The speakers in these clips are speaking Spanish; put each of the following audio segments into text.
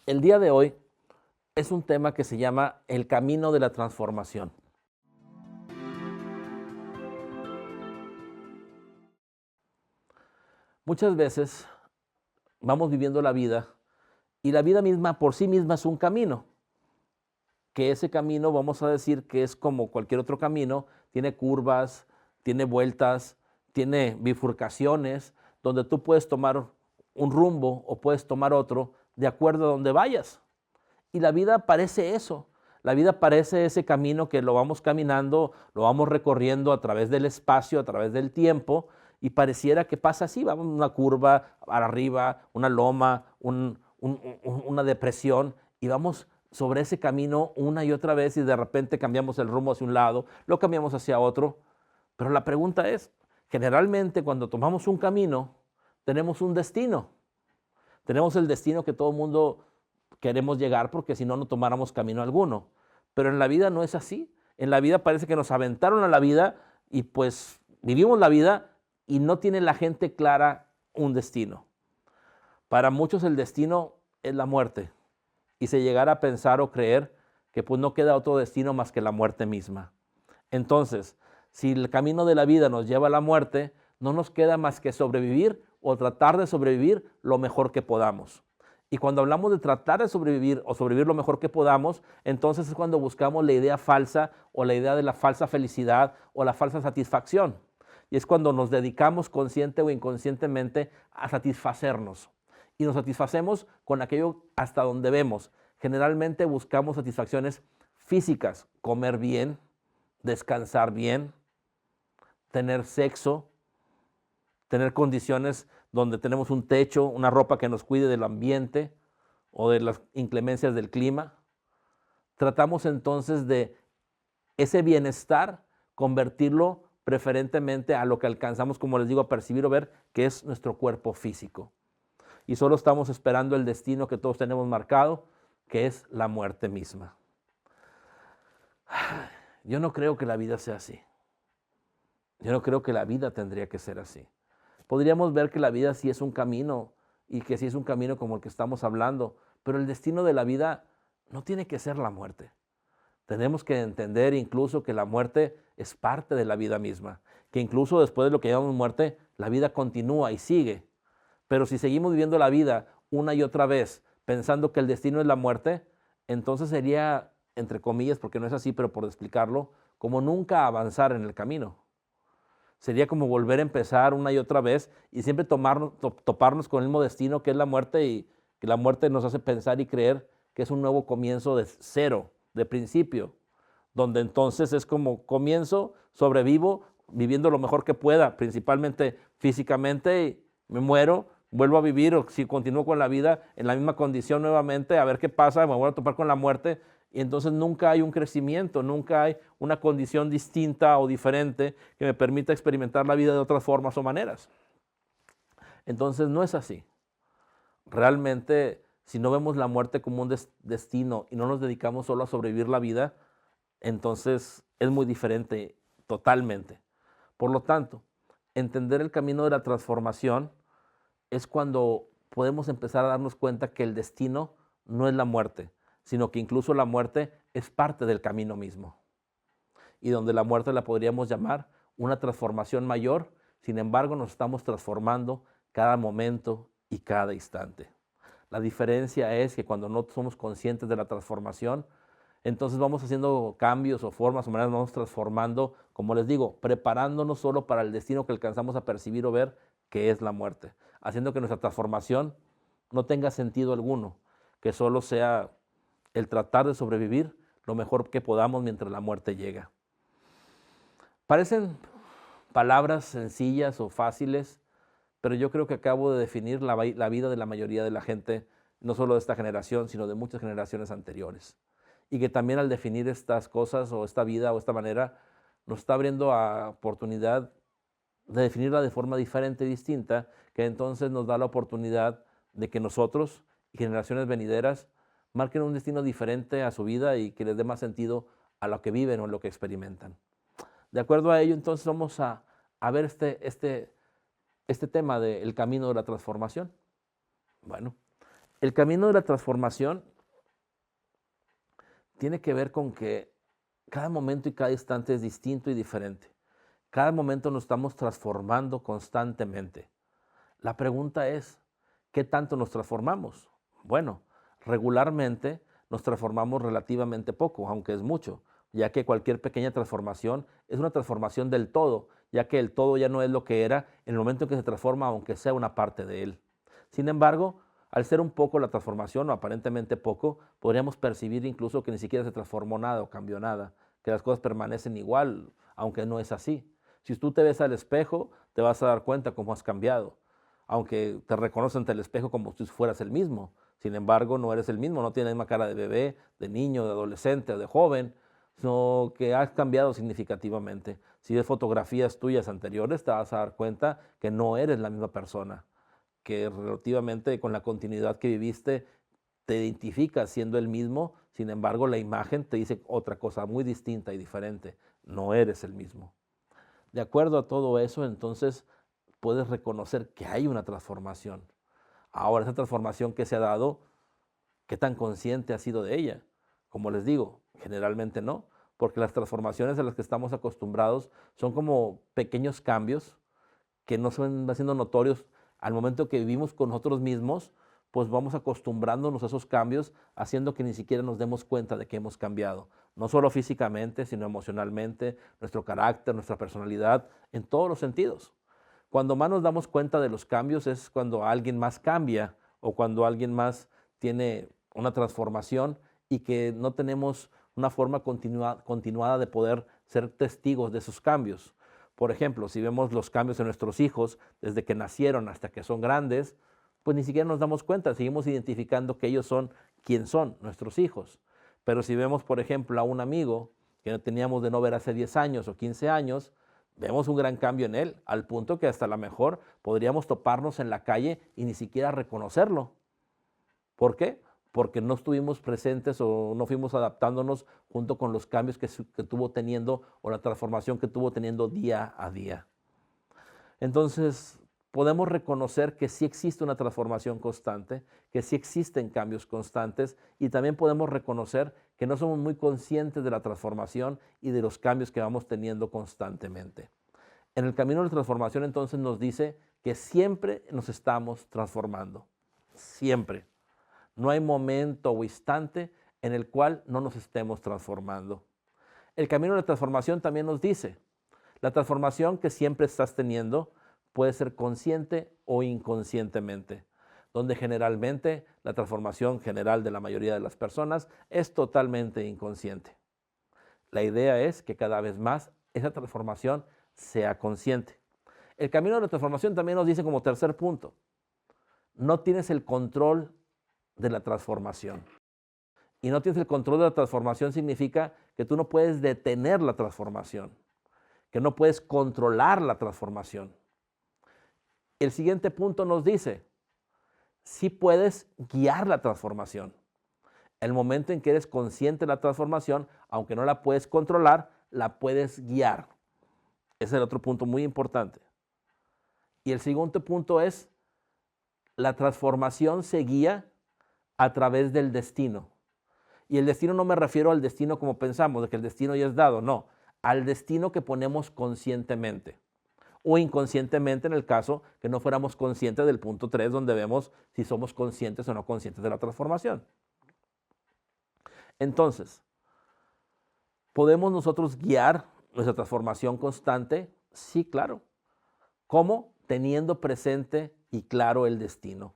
El día de hoy es un tema que se llama el camino de la transformación. Muchas veces vamos viviendo la vida y la vida misma por sí misma es un camino, que ese camino vamos a decir que es como cualquier otro camino, tiene curvas, tiene vueltas, tiene bifurcaciones, donde tú puedes tomar un rumbo o puedes tomar otro de acuerdo a donde vayas. Y la vida parece eso. La vida parece ese camino que lo vamos caminando, lo vamos recorriendo a través del espacio, a través del tiempo, y pareciera que pasa así, vamos una curva para arriba, una loma, una depresión, y vamos sobre ese camino una y otra vez y de repente cambiamos el rumbo hacia un lado, lo cambiamos hacia otro. Pero la pregunta es, generalmente cuando tomamos un camino, tenemos un destino. Tenemos el destino que todo el mundo queremos llegar porque si no, no tomáramos camino alguno. Pero en la vida no es así. En la vida parece que nos aventaron a la vida y pues vivimos la vida y no tiene la gente clara un destino. Para muchos el destino es la muerte y se llegará a pensar o creer que pues no queda otro destino más que la muerte misma. Entonces, si el camino de la vida nos lleva a la muerte, no nos queda más que sobrevivir o tratar de sobrevivir lo mejor que podamos. Y cuando hablamos de tratar de sobrevivir o sobrevivir lo mejor que podamos, entonces es cuando buscamos la idea falsa o la idea de la falsa felicidad o la falsa satisfacción. Y es cuando nos dedicamos consciente o inconscientemente a satisfacernos. Y nos satisfacemos con aquello hasta donde vemos. Generalmente buscamos satisfacciones físicas, comer bien, descansar bien, tener sexo, tener condiciones donde tenemos un techo, una ropa que nos cuide del ambiente o de las inclemencias del clima. Tratamos entonces de ese bienestar convertirlo preferentemente a lo que alcanzamos, como les digo, a percibir o ver, que es nuestro cuerpo físico. Y solo estamos esperando el destino que todos tenemos marcado, que es la muerte misma. Yo no creo que la vida sea así. Yo no creo que la vida tendría que ser así. Podríamos ver que la vida sí es un camino y que sí es un camino como el que estamos hablando, pero el destino de la vida no tiene que ser la muerte. Tenemos que entender incluso que la muerte es parte de la vida misma, que incluso después de lo que llamamos muerte, la vida continúa y sigue. Pero si seguimos viviendo la vida una y otra vez pensando que el destino es la muerte, entonces sería, entre comillas, porque no es así, pero por explicarlo, como nunca avanzar en el camino. Sería como volver a empezar una y otra vez y siempre toparnos con el mismo destino que es la muerte y que la muerte nos hace pensar y creer que es un nuevo comienzo de cero, de principio, donde entonces es como comienzo, sobrevivo, viviendo lo mejor que pueda, principalmente físicamente, y me muero, vuelvo a vivir o si continúo con la vida en la misma condición nuevamente, a ver qué pasa, me vuelvo a topar con la muerte y entonces nunca hay un crecimiento, nunca hay una condición distinta o diferente que me permita experimentar la vida de otras formas o maneras. Entonces no es así. Realmente, si no vemos la muerte como un destino y no nos dedicamos solo a sobrevivir la vida, entonces es muy diferente totalmente. Por lo tanto, entender el camino de la transformación es cuando podemos empezar a darnos cuenta que el destino no es la muerte, sino que incluso la muerte es parte del camino mismo. Y donde la muerte la podríamos llamar una transformación mayor, sin embargo nos estamos transformando cada momento y cada instante. La diferencia es que cuando no somos conscientes de la transformación, entonces vamos haciendo cambios o formas o maneras, nos vamos transformando, como les digo, preparándonos solo para el destino que alcanzamos a percibir o ver, que es la muerte, haciendo que nuestra transformación no tenga sentido alguno, que solo sea el tratar de sobrevivir lo mejor que podamos mientras la muerte llega. Parecen palabras sencillas o fáciles, pero yo creo que acabo de definir la vida de la mayoría de la gente, no solo de esta generación, sino de muchas generaciones anteriores. Y que también al definir estas cosas o esta vida o esta manera, nos está abriendo a oportunidad de definirla de forma diferente, distinta, que entonces nos da la oportunidad de que nosotros y generaciones venideras marquen un destino diferente a su vida y que les dé más sentido a lo que viven o a lo que experimentan. De acuerdo a ello, entonces vamos a ver este tema del camino de la transformación. Bueno, El camino de la transformación tiene que ver con que cada momento y cada instante es distinto y diferente. Cada momento nos estamos transformando constantemente. La pregunta es, ¿qué tanto nos transformamos? Bueno, regularmente nos transformamos relativamente poco, aunque es mucho, ya que cualquier pequeña transformación es una transformación del todo, ya que el todo ya no es lo que era en el momento en que se transforma, aunque sea una parte de él. Sin embargo, al ser un poco la transformación, o aparentemente poco, podríamos percibir incluso que ni siquiera se transformó nada o cambió nada, que las cosas permanecen igual, aunque no es así. Si tú te ves al espejo, te vas a dar cuenta cómo has cambiado, aunque te reconoces ante el espejo como si fueras el mismo. Sin embargo, no eres el mismo, no tienes la misma cara de bebé, de niño, de adolescente o de joven, sino que has cambiado significativamente. Si ves fotografías tuyas anteriores, te vas a dar cuenta que no eres la misma persona, que relativamente con la continuidad que viviste te identificas siendo el mismo, sin embargo la imagen te dice otra cosa muy distinta y diferente, no eres el mismo. De acuerdo a todo eso, entonces puedes reconocer que hay una transformación. Ahora, esa transformación que se ha dado, ¿qué tan consciente has sido de ella? Como les digo, generalmente no, porque las transformaciones a las que estamos acostumbrados son como pequeños cambios que no se van haciendo notorios al momento que vivimos con nosotros mismos, pues vamos acostumbrándonos a esos cambios, haciendo que ni siquiera nos demos cuenta de que hemos cambiado. No solo físicamente, sino emocionalmente, nuestro carácter, nuestra personalidad, en todos los sentidos. Cuando más nos damos cuenta de los cambios es cuando alguien más cambia o cuando alguien más tiene una transformación y que no tenemos una forma continuada de poder ser testigos de esos cambios. Por ejemplo, si vemos los cambios en nuestros hijos desde que nacieron hasta que son grandes, pues ni siquiera nos damos cuenta, seguimos identificando que ellos son quien son, nuestros hijos. Pero si vemos, por ejemplo, a un amigo que no teníamos de no ver hace 10 años o 15 años, vemos un gran cambio en él, al punto que hasta a lo mejor podríamos toparnos en la calle y ni siquiera reconocerlo. ¿Por qué? Porque no estuvimos presentes o no fuimos adaptándonos junto con los cambios que tuvo teniendo o la transformación que tuvo teniendo día a día. Entonces, podemos reconocer que sí existe una transformación constante, que sí existen cambios constantes y también podemos reconocer que no somos muy conscientes de la transformación y de los cambios que vamos teniendo constantemente. En el camino de la transformación entonces nos dice que siempre nos estamos transformando, siempre. No hay momento o instante en el cual no nos estemos transformando. El camino de la transformación también nos dice, la transformación que siempre estás teniendo puede ser consciente o inconscientemente, donde generalmente la transformación general de la mayoría de las personas es totalmente inconsciente. La idea es que cada vez más esa transformación sea consciente. El camino de la transformación también nos dice como tercer punto, no tienes el control de la transformación. Y no tienes el control de la transformación significa que tú no puedes detener la transformación, que no puedes controlar la transformación. El siguiente punto nos dice, sí puedes guiar la transformación. El momento en que eres consciente de la transformación, aunque no la puedes controlar, la puedes guiar. Ese es el otro punto muy importante. Y el siguiente punto es, la transformación se guía a través del destino. Y el destino no me refiero al destino como pensamos, de que el destino ya es dado, no, al destino que ponemos conscientemente o inconscientemente en el caso que no fuéramos conscientes del punto 3 donde vemos si somos conscientes o no conscientes de la transformación. Entonces, ¿podemos nosotros guiar nuestra transformación constante? Sí, claro. ¿Cómo? Teniendo presente y claro el destino.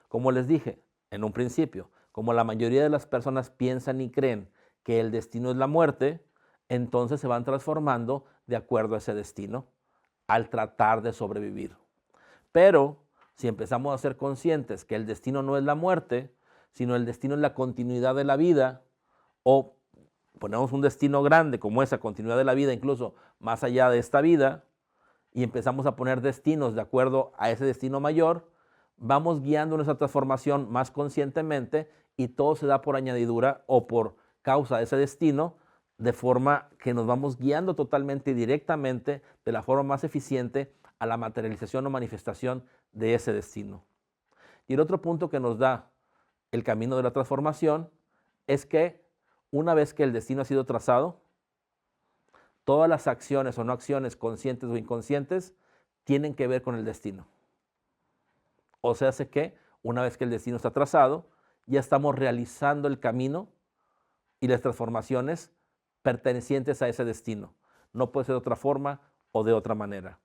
Como les dije en un principio, como la mayoría de las personas piensan y creen que el destino es la muerte, entonces se van transformando de acuerdo a ese destino al tratar de sobrevivir. Pero si empezamos a ser conscientes que el destino no es la muerte, sino el destino es la continuidad de la vida, o ponemos un destino grande como esa continuidad de la vida, incluso más allá de esta vida, y empezamos a poner destinos de acuerdo a ese destino mayor, vamos guiando nuestra transformación más conscientemente y todo se da por añadidura o por causa de ese destino, de forma que nos vamos guiando totalmente y directamente de la forma más eficiente a la materialización o manifestación de ese destino. Y el otro punto que nos da el camino de la transformación es que una vez que el destino ha sido trazado, todas las acciones o no acciones, conscientes o inconscientes, tienen que ver con el destino. O sea, hace que una vez que el destino está trazado, ya estamos realizando el camino y las transformaciones pertenecientes a ese destino. No puede ser de otra forma o de otra manera.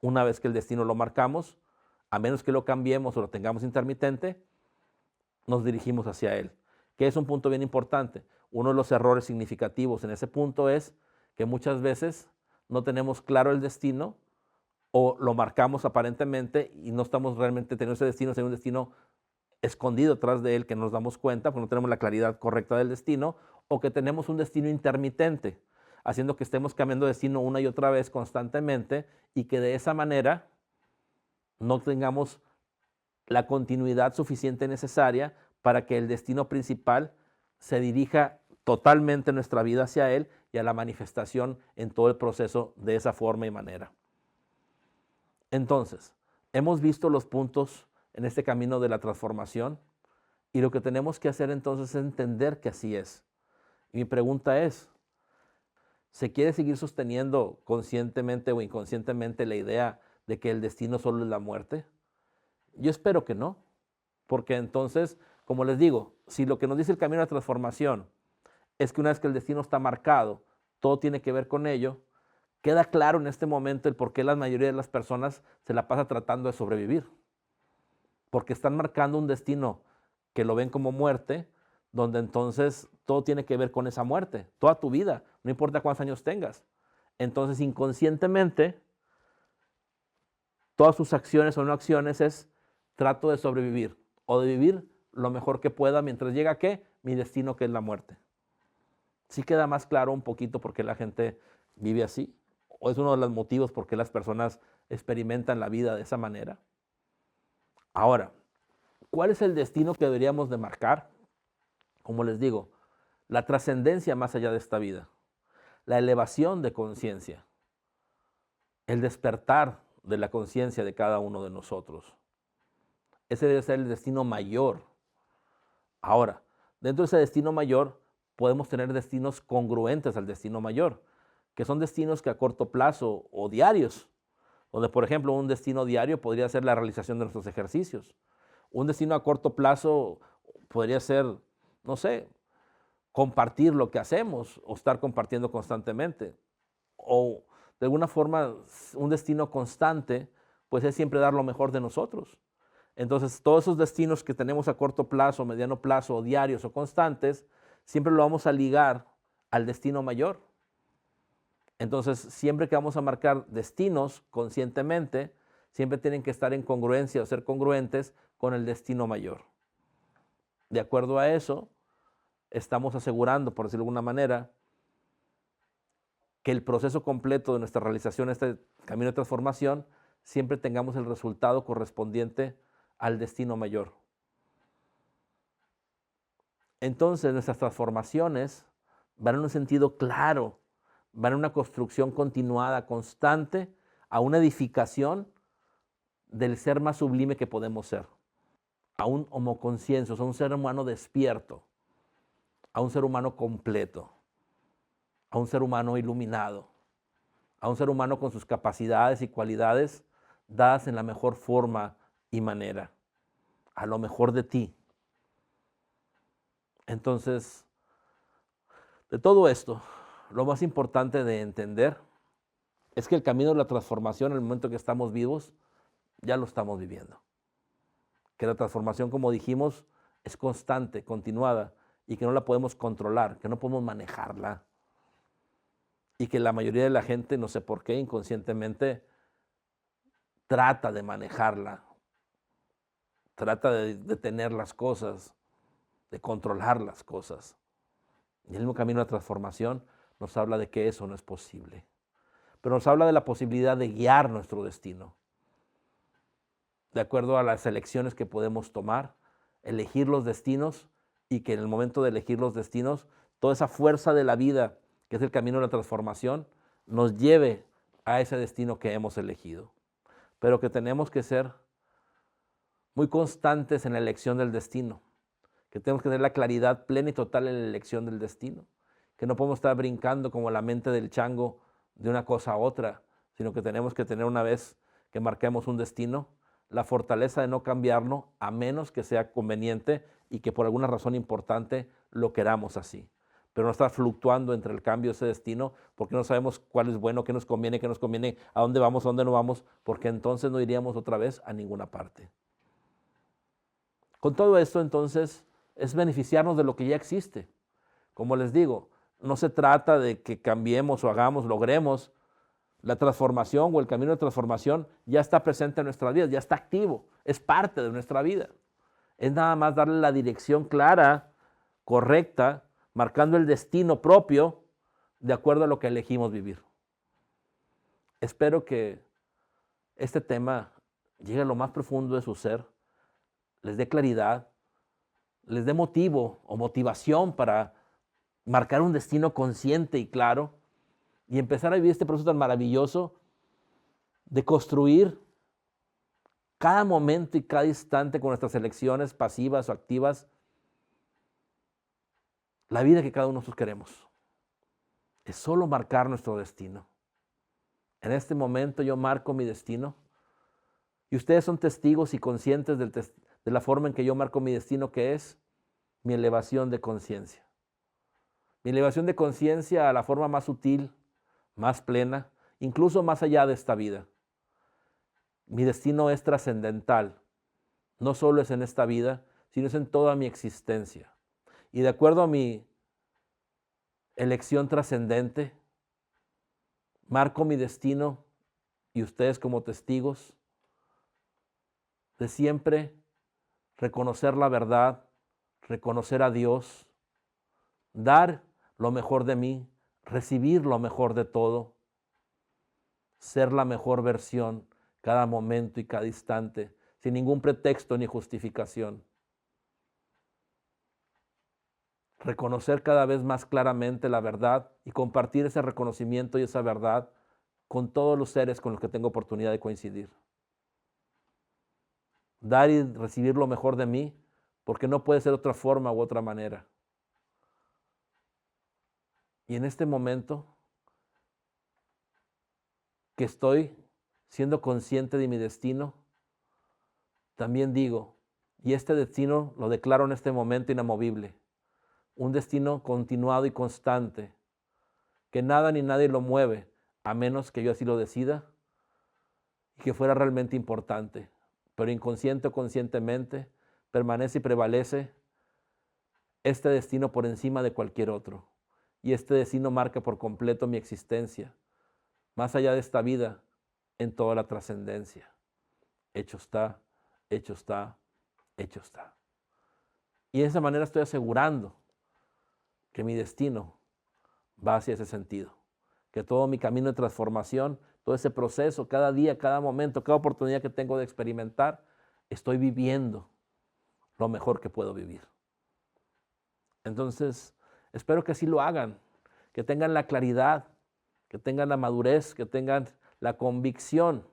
Una vez que el destino lo marcamos, a menos que lo cambiemos o lo tengamos intermitente, nos dirigimos hacia él, que es un punto bien importante. Uno de los errores significativos en ese punto es que muchas veces no tenemos claro el destino o lo marcamos aparentemente y no estamos realmente teniendo ese destino, sino un destino escondido atrás de él que nos damos cuenta porque no tenemos la claridad correcta del destino, o que tenemos un destino intermitente, haciendo que estemos cambiando de destino una y otra vez constantemente y que de esa manera no tengamos la continuidad suficiente necesaria para que el destino principal se dirija totalmente nuestra vida hacia él y a la manifestación en todo el proceso de esa forma y manera. Entonces, hemos visto los puntos en este camino de la transformación y lo que tenemos que hacer entonces es entender que así es. Y mi pregunta es, ¿se quiere seguir sosteniendo conscientemente o inconscientemente la idea de que el destino solo es la muerte? Yo espero que no, porque entonces, como les digo, si lo que nos dice el camino de la transformación es que una vez que el destino está marcado, todo tiene que ver con ello, queda claro en este momento el por qué la mayoría de las personas se la pasa tratando de sobrevivir. Porque están marcando un destino que lo ven como muerte, donde entonces todo tiene que ver con esa muerte, toda tu vida, no importa cuántos años tengas. Entonces, inconscientemente, todas sus acciones o no acciones es trato de sobrevivir o de vivir lo mejor que pueda mientras llega a ¿qué? Mi destino, que es la muerte. ¿Sí queda más claro un poquito por qué la gente vive así? ¿O es uno de los motivos por qué las personas experimentan la vida de esa manera? Ahora, ¿cuál es el destino que deberíamos de marcar? Como les digo, la trascendencia más allá de esta vida, la elevación de conciencia, el despertar de la conciencia de cada uno de nosotros. Ese debe ser el destino mayor. Ahora, dentro de ese destino mayor, podemos tener destinos congruentes al destino mayor, que son destinos que a corto plazo o diarios, donde por ejemplo un destino diario podría ser la realización de nuestros ejercicios. Un destino a corto plazo podría ser, no sé, compartir lo que hacemos o estar compartiendo constantemente. O de alguna forma un destino constante, pues es siempre dar lo mejor de nosotros. Entonces todos esos destinos que tenemos a corto plazo, mediano plazo, o diarios o constantes, siempre lo vamos a ligar al destino mayor. Entonces, siempre que vamos a marcar destinos conscientemente, siempre tienen que estar en congruencia o ser congruentes con el destino mayor. De acuerdo a eso, estamos asegurando, por decirlo de alguna manera, que el proceso completo de nuestra realización, este camino de transformación, siempre tengamos el resultado correspondiente al destino mayor. Entonces, nuestras transformaciones van en un sentido claro, van en una construcción continuada, constante, a una edificación del ser más sublime que podemos ser, a un homoconsciencio, a un ser humano despierto, a un ser humano completo, a un ser humano iluminado, a un ser humano con sus capacidades y cualidades dadas en la mejor forma y manera, a lo mejor de ti. Entonces, de todo esto, lo más importante de entender es que el camino de la transformación, en el momento que estamos vivos, ya lo estamos viviendo. Que la transformación, como dijimos, es constante, continuada, y que no la podemos controlar, que no podemos manejarla. Y que la mayoría de la gente, no sé por qué, inconscientemente, trata de manejarla, trata de detener las cosas, de controlar las cosas. Y el mismo camino de la transformación nos habla de que eso no es posible. Pero nos habla de la posibilidad de guiar nuestro destino, de acuerdo a las elecciones que podemos tomar, elegir los destinos, y que en el momento de elegir los destinos, toda esa fuerza de la vida, que es el camino de la transformación, nos lleve a ese destino que hemos elegido. Pero que tenemos que ser muy constantes en la elección del destino, que tenemos que tener la claridad plena y total en la elección del destino, que no podemos estar brincando como la mente del chango de una cosa a otra, sino que tenemos que tener, una vez que marquemos un destino, la fortaleza de no cambiarlo a menos que sea conveniente y que por alguna razón importante lo queramos así. Pero no estar fluctuando entre el cambio de ese destino porque no sabemos cuál es bueno, qué nos conviene, a dónde vamos, a dónde no vamos, porque entonces no iríamos otra vez a ninguna parte. Con todo esto, entonces, es beneficiarnos de lo que ya existe. Como les digo, no se trata de que cambiemos o hagamos, logremos. La transformación o el camino de transformación ya está presente en nuestras vidas, ya está activo, es parte de nuestra vida. Es nada más darle la dirección clara, correcta, marcando el destino propio de acuerdo a lo que elegimos vivir. Espero que este tema llegue a lo más profundo de su ser, les dé claridad, les dé motivo o motivación para marcar un destino consciente y claro y empezar a vivir este proceso tan maravilloso de construir cada momento y cada instante con nuestras elecciones pasivas o activas la vida que cada uno de nosotros queremos. Es solo marcar nuestro destino. En este momento yo marco mi destino y ustedes son testigos y conscientes de la forma en que yo marco mi destino, que es mi elevación de conciencia. Mi elevación de conciencia a la forma más sutil, más plena, incluso más allá de esta vida. Mi destino es trascendental. No solo es en esta vida, sino es en toda mi existencia. Y de acuerdo a mi elección trascendente, marco mi destino y ustedes como testigos de siempre reconocer la verdad, reconocer a Dios, dar lo mejor de mí, recibir lo mejor de todo, ser la mejor versión cada momento y cada instante, sin ningún pretexto ni justificación. Reconocer cada vez más claramente la verdad y compartir ese reconocimiento y esa verdad con todos los seres con los que tengo oportunidad de coincidir. Dar y recibir lo mejor de mí, porque no puede ser otra forma u otra manera. Y en este momento que estoy siendo consciente de mi destino, también digo, y este destino lo declaro en este momento inamovible, un destino continuado y constante, que nada ni nadie lo mueve, a menos que yo así lo decida y que fuera realmente importante, pero inconsciente o conscientemente permanece y prevalece este destino por encima de cualquier otro. Y este destino marca por completo mi existencia, más allá de esta vida, en toda la trascendencia. Hecho está, hecho está, hecho está. Y de esa manera estoy asegurando que mi destino va hacia ese sentido, que todo mi camino de transformación, todo ese proceso, cada día, cada momento, cada oportunidad que tengo de experimentar, estoy viviendo lo mejor que puedo vivir. Entonces, espero que así lo hagan, que tengan la claridad, que tengan la madurez, que tengan la convicción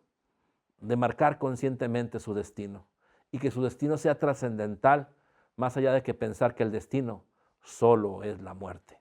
de marcar conscientemente su destino y que su destino sea trascendental, más allá de que pensar que el destino solo es la muerte.